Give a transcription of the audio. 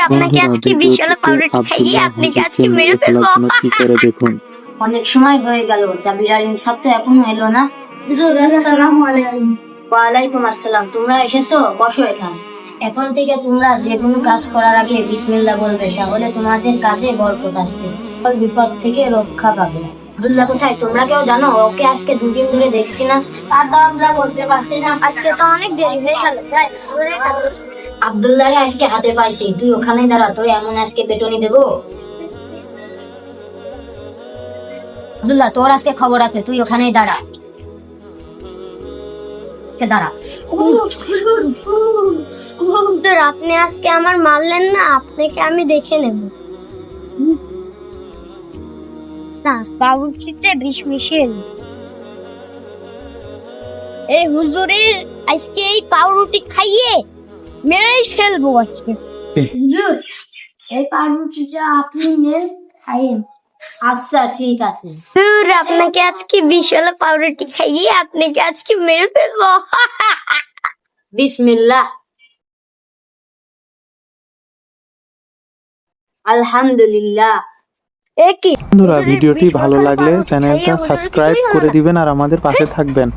আপনাকে আজকে বিশাল পাউরুটি খাইয়ে আপনাকে আজকে মেরে ফেলবো। কি করে দেখুন। অনেক সময় হয়ে গেল, জাবির আর ইনসাফ তো এখনো এলো না। আসসালামু আলাইকুম। ওয়ালাইকুম আসসালাম। তোমরা এসেছো, বসো এখানে। এখন থেকে তোমরা যে কোনো কাজ করার আগে বিসমিল্লাহ বলবে, তাহলে তোমাদের কাজে বরকত আসবে, বিপদ থেকে রক্ষা পাবে। আব্দুল্লাহ কোথায়, তোমরা কেউ জানো? ওকে আজকে 2 দিন ধরে দেখছি না। তা তো আমরা বলতে পারছি না, আজকে তো অনেক দেরি হয়ে গেল। আব্দুল্লাহ রে আজকে হাতে পাইছি, তুই ওখানেই দাঁড়া, তোরে এমন আজকে পেটনি দেবো। আব্দুল্লাহ, তোর আজকে খবর আছে, তুই ওখানেই দাঁড়া। দাঁড়া। হুজুর, আপনি আজকে আমার মারলেন না, আপনাকে আমি দেখে নেব। না, পাউরুটিতে বিষ মিশিয়ে নি। এই হুজুরের আজকে এই পাউরুটি খাইয়ে মেরেই ফেলবো আজকে। হুজুর, এই পাউরুটিটা আপনি নেন, খাইয়েন। আচ্ছা, ঠিক আছে। হুজুর, আপনাকে আজকে বিশাল পাউরুটি খাইয়ে আপনাকে আজকে মেরে ফেলবো। বিসমিল্লাহ। আলহামদুলিল্লাহ। একই বন্ধুরা, ভিডিওটি ভালো লাগলে চ্যানেলটা সাবস্ক্রাইব করে দিবেন আর আমাদের পাশে থাকবেন।